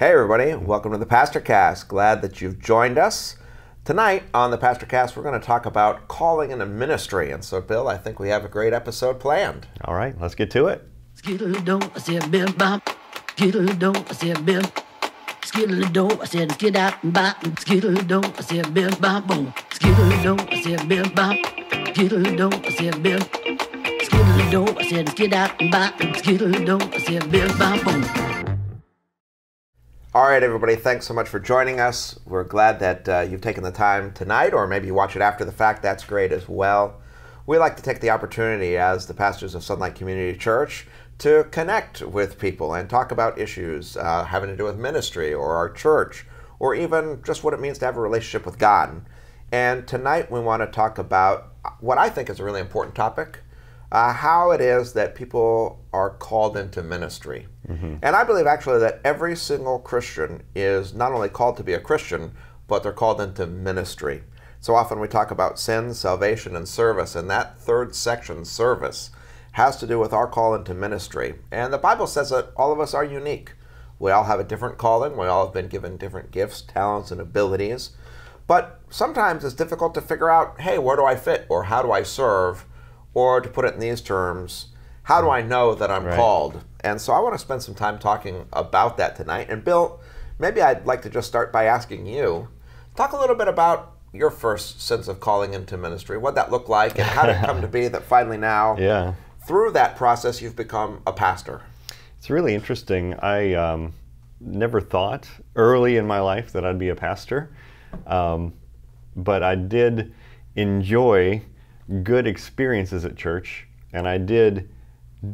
Hey everybody, welcome to the PastorCast. Glad that you've joined us. Tonight on the PastorCast, we're going to talk about calling into ministry. And so, Bill, I think we have a great episode planned. All right, let's get to it. Skiddle-a-doo, I said, Bill, bop. Skiddle-a-doo, I said, Bill. Skiddle-a-doo, I said, skid out and bop. Skiddle-a-doo, I said, Bill, bop, boom. Skiddle-a-doo, I said, Bill, bop. Skiddle-a-doo, I said, Bill. Skiddle-a-doo, I said, skid out and bop. Skiddle-a-doo, I said, Bill, bop, boom. All right, everybody, thanks so much for joining us. We're glad that you've taken the time tonight, or maybe you watch it after the fact. That's great as well. We like to take the opportunity as the pastors of Sunlight Community Church to connect with people and talk about issues having to do with ministry or our church, or even just what it means to have a relationship with God. And tonight we want to talk about what I think is a really important topic, how it is that people are called into ministry. And I believe actually that every single Christian is not only called to be a Christian, but they're called into ministry. So often we talk about sin, salvation, and service, and that third section, service, has to do with our call into ministry. And the Bible says that all of us are unique. We all have a different calling. We all have been given different gifts, talents, and abilities. But sometimes it's difficult to figure out, hey, where do I fit? Or how do I serve? Or to put it in these terms, how do I know that I'm called? And so I want to spend some time talking about that tonight. And Bill, maybe I'd like to just start by asking you, talk a little bit about your first sense of calling into ministry, what that looked like, and how did it come to be that finally now, through that process, you've become a pastor? It's really interesting. I never thought early in my life that I'd be a pastor, but I did enjoy good experiences at church, and I did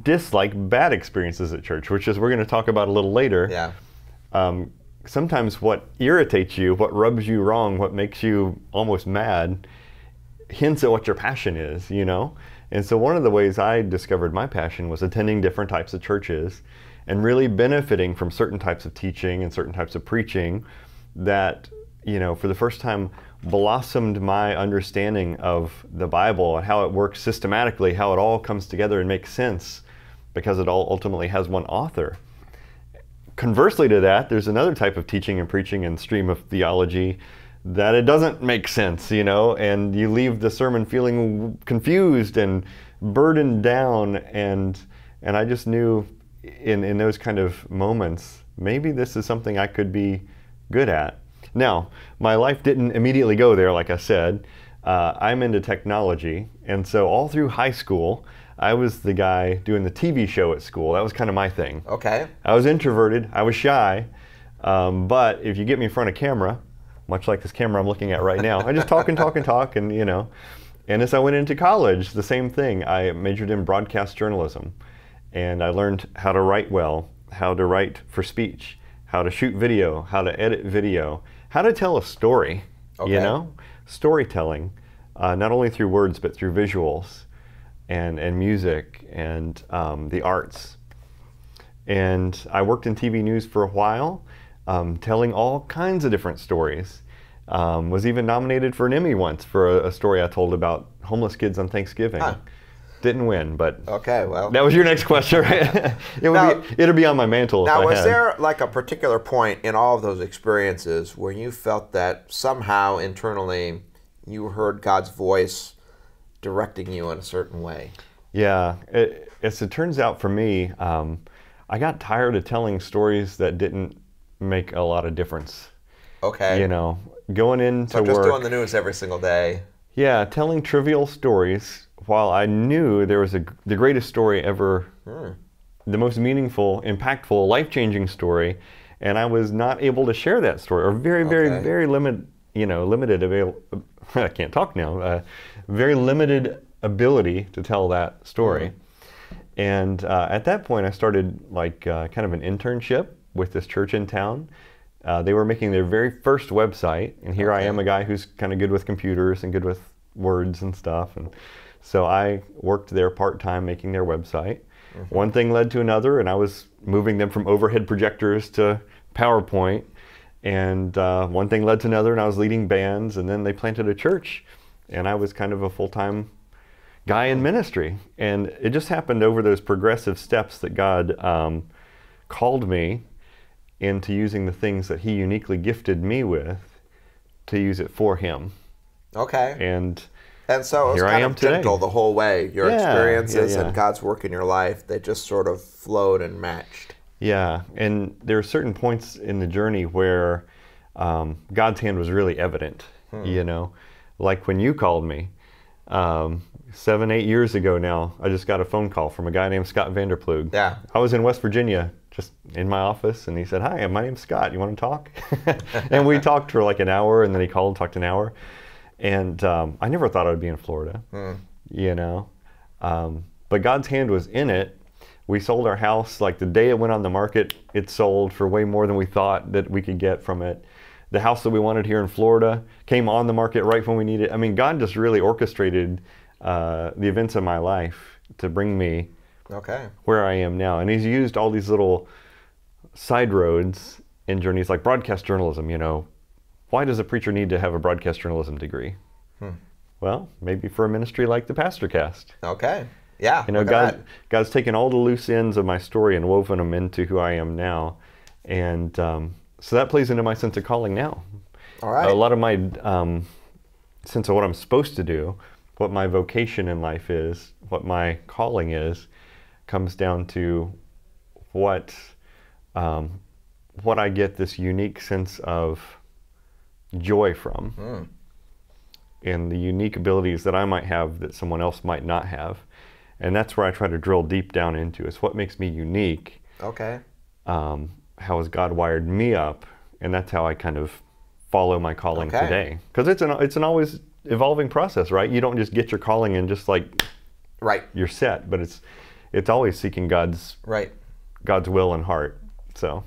dislike bad experiences at church, which is we're going to talk about a little later. Sometimes what irritates you, what rubs you wrong, what makes you almost mad, hints at what your passion is, you know? And so one of the ways I discovered my passion was attending different types of churches and really benefiting from certain types of teaching and certain types of preaching that, you know, for the first time blossomed my understanding of the Bible and how it works systematically, how it all comes together and makes sense because it all ultimately has one author. Conversely to that, there's another type of teaching and preaching and stream of theology that it doesn't make sense, you know, and you leave the sermon feeling confused and burdened down, and I just knew in those kind of moments, maybe this is something I could be good at. Now, my life didn't immediately go there, like I said. I'm into technology, and so all through high school, I was the guy doing the TV show at school. That was kind of my thing. Okay. I was introverted, I was shy, but if you get me in front of camera, much like this camera I'm looking at right now, I just talk and talk and talk, and you know. And as I went into college, the same thing. I majored in broadcast journalism, and I learned how to write well, how to write for speech, how to shoot video, how to edit video, how to tell a story, you know? Storytelling, not only through words, but through visuals and music and the arts. And I worked in TV news for a while, telling all kinds of different stories. Was even nominated for an Emmy once for a story I told about homeless kids on Thanksgiving. Didn't win, but well, that was your next question, right? It'll be on my mantle. Now, was there like a particular point in all of those experiences where you felt that somehow internally you heard God's voice directing you in a certain way? Yeah, as it turns out for me, I got tired of telling stories that didn't make a lot of difference. Okay. You know, going into work. So just doing the news every single day. Yeah, telling trivial stories while I knew there was the greatest story ever, the most meaningful, impactful, life-changing story, and I was not able to share that story, or very limited, I can't talk now, very limited ability to tell that story. And at that point I started like kind of an internship with this church in town. They were making their very first website, and here I am, a guy who's kind of good with computers and good with words and stuff, and so I worked there part-time making their website. One thing led to another, and I was moving them from overhead projectors to PowerPoint, and one thing led to another, and I was leading bands, and then they planted a church, and I was kind of a full-time guy in ministry. And it just happened over those progressive steps that God called me into using the things that He uniquely gifted me with to use it for Him. Okay. And so it was kind of gentle the whole way. Your experiences and God's work in your life, they just sort of flowed and matched. Yeah, and there are certain points in the journey where God's hand was really evident, you know, like when you called me 7-8 years ago now. I just got a phone call from a guy named Scott Vanderplug. Yeah. I was in West Virginia, just in my office, and he said, "Hi, my name's Scott. You want to talk?" And we talked for like an hour, and then he called and talked an hour. And I never thought I'd be in Florida, you know, but God's hand was in it. We sold our house like the day it went on the market. It sold for way more than we thought that we could get from it. The house that we wanted here in Florida came on the market right when we needed it. I mean, God just really orchestrated the events of my life to bring me where I am now. And He's used all these little side roads and journeys, like broadcast journalism, you know. Why does a preacher need to have a broadcast journalism degree? Well, maybe for a ministry like the PastorCast. Okay. Yeah. You know, God's taken all the loose ends of my story and woven them into who I am now. And so that plays into my sense of calling now. All right. A lot of my sense of what I'm supposed to do, what my vocation in life is, what my calling is, comes down to what I get this unique sense of joy from, and the unique abilities that I might have that someone else might not have. And that's where I try to drill deep down into, is what makes me unique. Okay. How has God wired me up? And that's how I kind of follow my calling today. Because it's an always evolving process, right? You don't just get your calling and just like you're set, but it's always seeking God's will and heart. So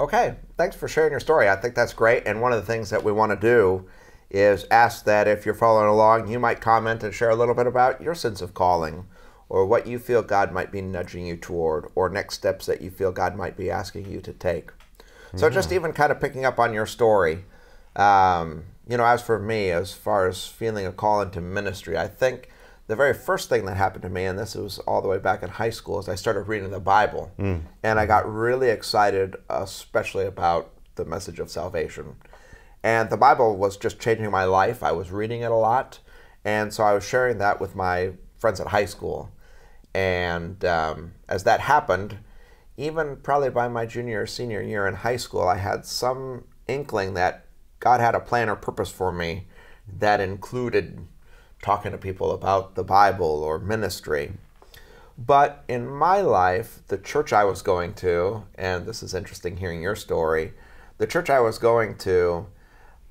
okay, thanks for sharing your story. I think that's great. And one of the things that we want to do is ask that if you're following along, you might comment and share a little bit about your sense of calling, or what you feel God might be nudging you toward, or next steps that you feel God might be asking you to take. So just even kind of picking up on your story, you know, as for me, as far as feeling a call into ministry, I think the very first thing that happened to me, and this was all the way back in high school, is I started reading the Bible. And I got really excited, especially about the message of salvation. And the Bible was just changing my life. I was reading it a lot. And so I was sharing that with my friends at high school. And as that happened, even probably by my junior or senior year in high school, I had some inkling that God had a plan or purpose for me that included talking to people about the Bible or ministry. But in my life, the church I was going to, and this is interesting hearing your story, the church I was going to,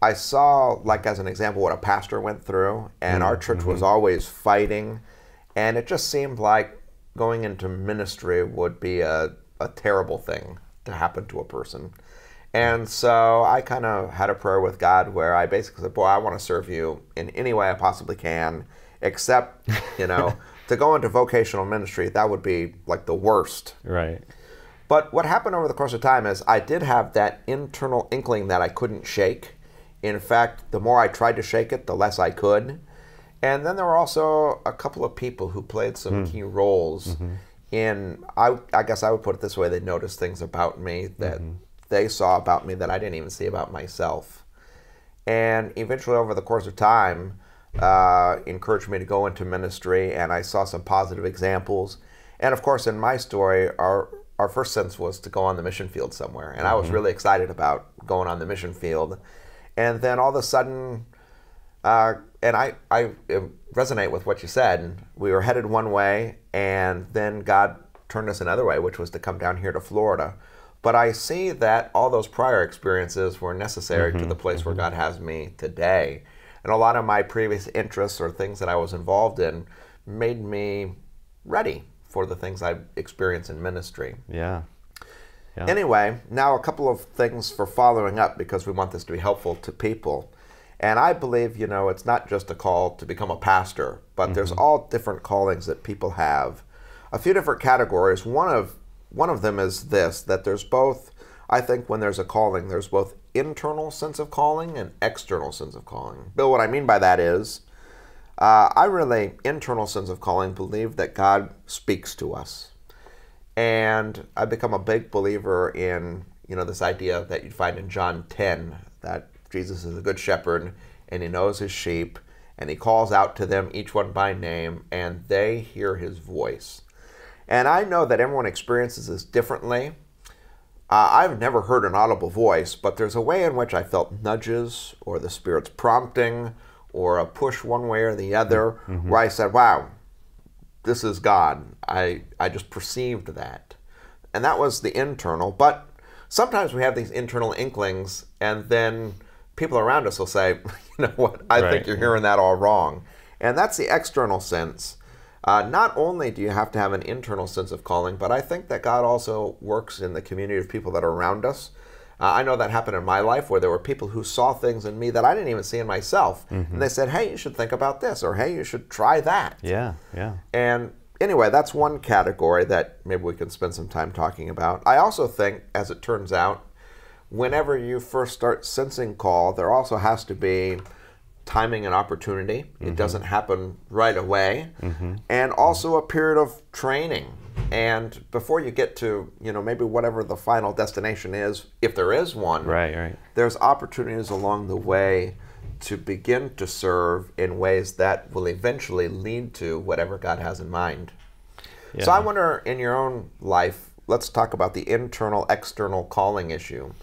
I saw, like as an example, what a pastor went through, and our church was always fighting, and it just seemed like going into ministry would be a terrible thing to happen to a person. And so I kind of had a prayer with God where I basically said, boy, I want to serve you in any way I possibly can, except, you know, to go into vocational ministry, that would be like the worst. Right. But what happened over the course of time is I did have that internal inkling that I couldn't shake. In fact, the more I tried to shake it, the less I could. And then there were also a couple of people who played some key roles in, I guess I would put it this way, they noticed things about me that they saw about me that I didn't even see about myself. And eventually over the course of time, encouraged me to go into ministry, and I saw some positive examples. And of course, in my story, our first sense was to go on the mission field somewhere. And I was really excited about going on the mission field. And then all of a sudden, and I resonate with what you said, we were headed one way, and then God turned us another way, which was to come down here to Florida. But I see that all those prior experiences were necessary to the place where God has me today. And a lot of my previous interests or things that I was involved in made me ready for the things I experienced in ministry. Yeah. Anyway, now a couple of things for following up, because we want this to be helpful to people. And I believe, you know, it's not just a call to become a pastor, but there's all different callings that people have. A few different categories. One of them is this, that there's both, I think when there's a calling, there's both internal sense of calling and external sense of calling. Bill, what I mean by that is, internal sense of calling, believe that God speaks to us. And I've become a big believer in, this idea that you'd find in John 10, that Jesus is a good shepherd and he knows his sheep and he calls out to them, each one by name, and they hear his voice. And I know that everyone experiences this differently. I've never heard an audible voice, but there's a way in which I felt nudges or the Spirit's prompting or a push one way or the other, where I said, wow, this is God. I just perceived that. And that was the internal. But sometimes we have these internal inklings, and then people around us will say, you know what, I think you're hearing that all wrong. And that's the external sense. Not only do you have to have an internal sense of calling, but I think that God also works in the community of people that are around us. I know that happened in my life where there were people who saw things in me that I didn't even see in myself. And they said, hey, you should think about this, or hey, you should try that. Yeah. And anyway, that's one category that maybe we can spend some time talking about. I also think, as it turns out, whenever you first start sensing call, there also has to be timing and opportunity. It doesn't happen right away. And also a period of training. And before you get to, maybe whatever the final destination is, if there is one, there's opportunities along the way to begin to serve in ways that will eventually lead to whatever God has in mind. Yeah. So I wonder, in your own life, let's talk about the internal, external calling issue.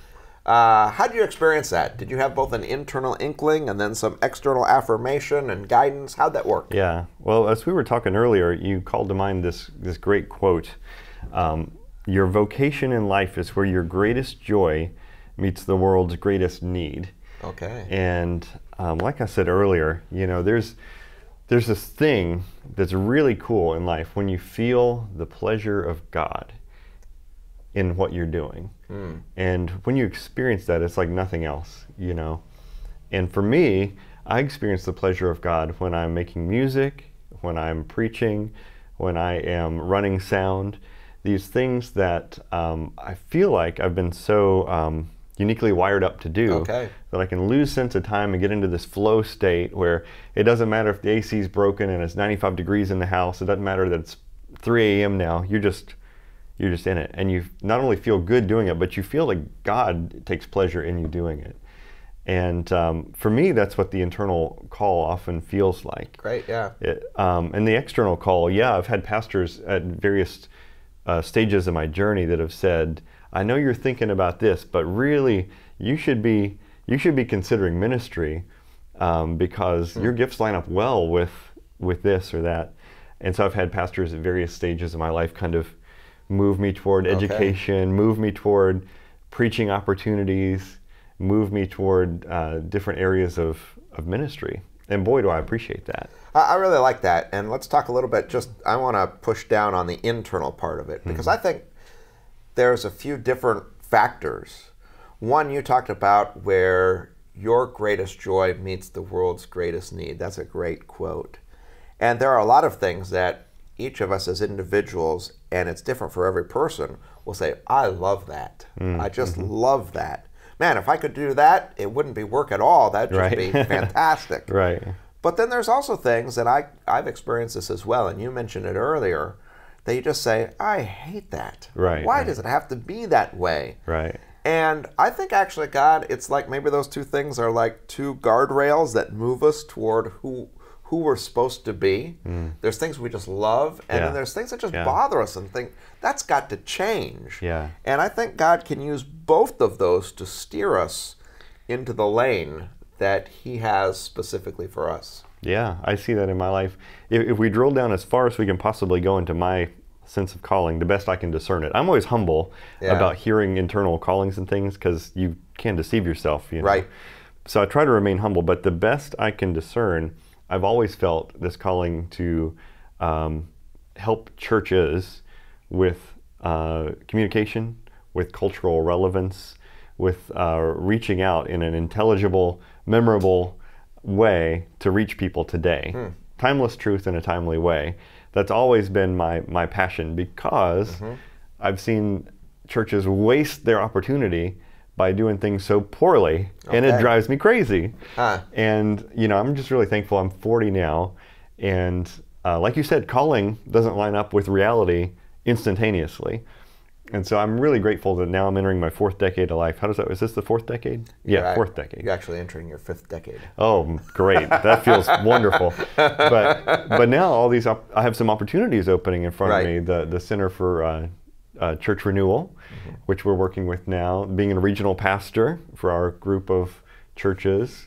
How did you experience that? Did you have both an internal inkling and then some external affirmation and guidance? How'd that work? Yeah. Well, as we were talking earlier, you called to mind this great quote. Your vocation in life is where your greatest joy meets the world's greatest need. Okay. And like I said earlier, there's this thing that's really cool in life when you feel the pleasure of God in what you're doing. And when you experience that, it's like nothing else, And for me, I experience the pleasure of God when I'm making music, when I'm preaching, when I am running sound, these things that I feel like I've been so uniquely wired up to do, that I can lose sense of time and get into this flow state where it doesn't matter if the AC is broken and it's 95 degrees in the house. It doesn't matter that it's 3 a.m. now. You're just in it, and you not only feel good doing it, but you feel like God takes pleasure in you doing it. And for me, that's what the internal call often feels like. Great, yeah. And the external call, I've had pastors at various stages of my journey that have said, I know you're thinking about this, but really you should be considering ministry because your gifts line up well with this or that. And so I've had pastors at various stages of my life kind of move me toward education, move me toward preaching opportunities, move me toward different areas of ministry. And boy, do I appreciate that. I really like that. And let's talk a little bit, I want to push down on the internal part of it, because I think there's a few different factors. One, you talked about where your greatest joy meets the world's greatest need. That's a great quote. And there are a lot of things that each of us as individuals, and it's different for every person, will say, I love that. I just love that. Man, if I could do that, it wouldn't be work at all. That'd just be fantastic. But then there's also things that I've experienced this as well, and you mentioned it earlier, that you just say, I hate that. Why does it have to be that way? And I think actually, God, it's like maybe those two things are like two guardrails that move us toward who we're supposed to be. There's things we just love, and then there's things that just bother us and think, that's got to change. And I think God can use both of those to steer us into the lane that He has specifically for us. Yeah, I see that in my life. If we drill down as far as we can possibly go into my sense of calling, the best I can discern it. I'm always humble about hearing internal callings and things, because you can deceive yourself. So I try to remain humble, but the best I can discern, I've always felt this calling to help churches with communication, with cultural relevance, with reaching out in an intelligible, memorable way to reach people today. Timeless truth in a timely way. That's always been my passion, because I've seen churches waste their opportunity by doing things so poorly, and it drives me crazy. And I'm just really thankful. I'm 40 now, and like you said, calling doesn't line up with reality instantaneously. And so I'm really grateful that now I'm entering my 4th decade of life. How does that, is this the 4th decade? Yeah, 4th decade. You're actually entering your 5th decade. Oh, great. That feels wonderful. But now all these, I have some opportunities opening in front of me. The Center for Church Renewal, which we're working with now, being a regional pastor for our group of churches,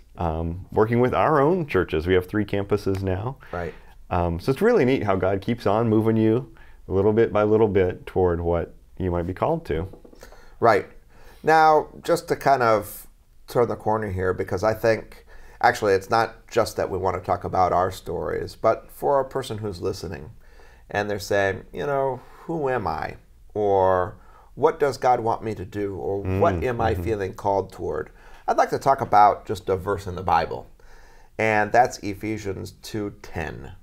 working with our own churches. We have 3 campuses now. Right. So it's really neat how God keeps on moving you little bit by little bit toward what you might be called to. Right. Now, just to kind of turn the corner here, because I think, actually, it's not just that we want to talk about our stories, but for a person who's listening, and they're saying, you know, who am I? Or what does God want me to do? Or what am I feeling called toward? I'd like to talk about just a verse in the Bible, and that's Ephesians 2:10.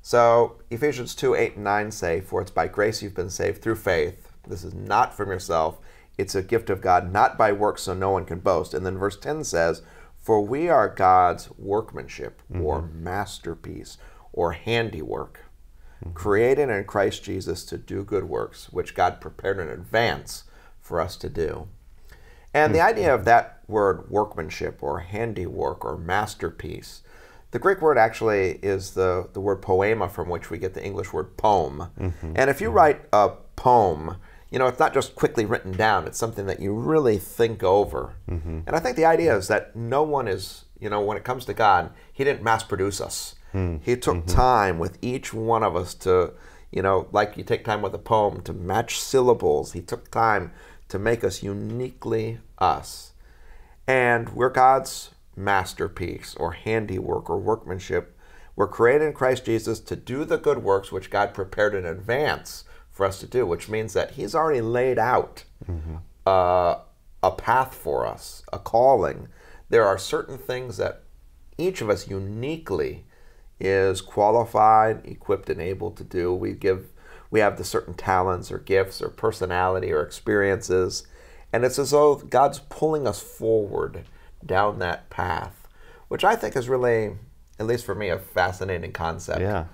So Ephesians 2:8 and 9 say, "For it's by grace you've been saved through faith. This is not from yourself. It's a gift of God, not by works, so no one can boast." And then verse 10 says, "For we are God's workmanship," or masterpiece, or handiwork, created in Christ Jesus to do good works, which God prepared in advance for us to do. And the idea of that word workmanship, or handiwork, or masterpiece, the Greek word actually is the word poema, from which we get the English word poem. And if you write a poem, you know, it's not just quickly written down. It's something that you really think over. And I think the idea is that no one is, you know, when it comes to God, He didn't mass produce us. He took time with each one of us to, you know, like you take time with a poem to match syllables. He took time to make us uniquely us. And we're God's masterpiece, or handiwork, or workmanship. We're created in Christ Jesus to do the good works which God prepared in advance for us to do, which means that He's already laid out a path for us, a calling. There are certain things that each of us uniquely is qualified, equipped, and able to do. We have the certain talents or gifts or personality or experiences, and it's as though God's pulling us forward down that path, which I think is really, at least for me, a fascinating concept. Yeah.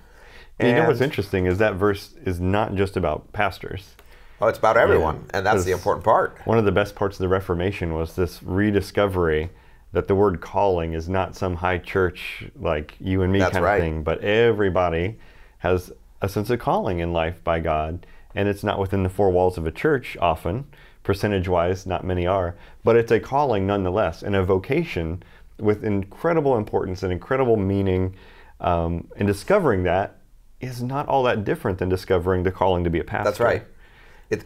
And you know what's interesting is that verse is not just about pastors. Oh, it's about everyone, and that's the important part. One of the best parts of the Reformation was this rediscovery that the word calling is not some high church like you and me kind of thing, but everybody has a sense of calling in life by God, and it's not within the 4 walls of a church often, percentage-wise, not many are, but it's a calling nonetheless, and a vocation with incredible importance and incredible meaning, and discovering that is not all that different than discovering the calling to be a pastor. That's right.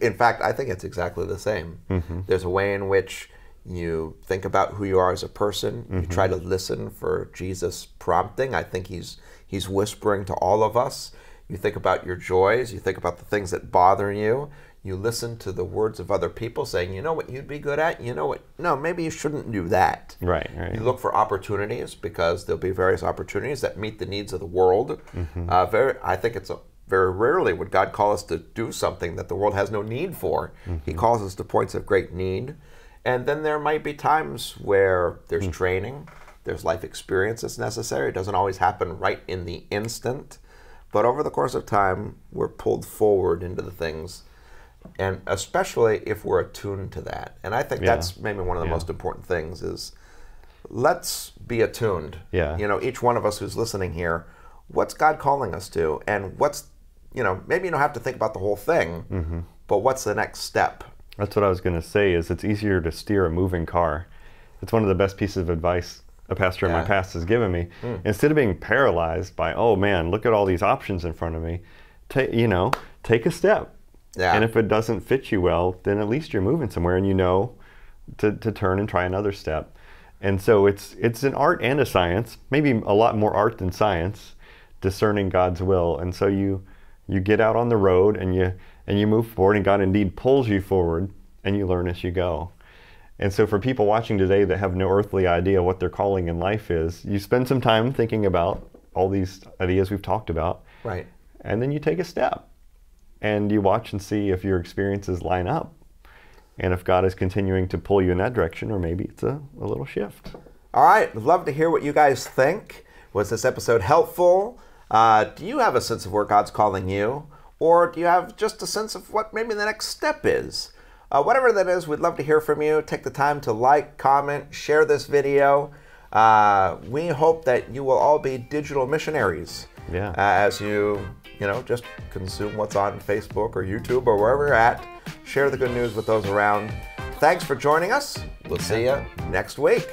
In fact, I think it's exactly the same. There's a way in which you think about who you are as a person. You try to listen for Jesus' prompting. I think he's whispering to all of us. You think about your joys. You think about the things that bother you. You listen to the words of other people saying, you know what you'd be good at? You know what? No, maybe you shouldn't do that. Right. You look for opportunities, because there'll be various opportunities that meet the needs of the world. I think it's very rarely would God call us to do something that the world has no need for. He calls us to points of great need. And then there might be times where there's training, there's life experience that's necessary. It doesn't always happen right in the instant. But over the course of time, we're pulled forward into the things, and especially if we're attuned to that. And I think that's maybe one of the most important things is, let's be attuned. You know, each one of us who's listening here, what's God calling us to? And what's, you know, maybe you don't have to think about the whole thing, but what's the next step? That's what I was going to say, is it's easier to steer a moving car. It's one of the best pieces of advice a pastor in my past has given me. Instead of being paralyzed by, oh man, look at all these options in front of me, take a step. And if it doesn't fit you well, then at least you're moving somewhere, and you know to turn and try another step. And so it's an art and a science, maybe a lot more art than science, discerning God's will. And so you get out on the road and you move forward, and God indeed pulls you forward, and you learn as you go. And so for people watching today that have no earthly idea what their calling in life is, you spend some time thinking about all these ideas we've talked about. Right. And then you take a step, and you watch and see if your experiences line up, and if God is continuing to pull you in that direction, or maybe it's a little shift. All right. I'd love to hear what you guys think. Was this episode helpful? Do you have a sense of where God's calling you? Or do you have just a sense of what maybe the next step is? Whatever that is, we'd love to hear from you. Take the time to like, comment, share this video. We hope that you will all be digital missionaries as you just consume what's on Facebook or YouTube or wherever you're at. Share the good news with those around. Thanks for joining us. We'll see you next week.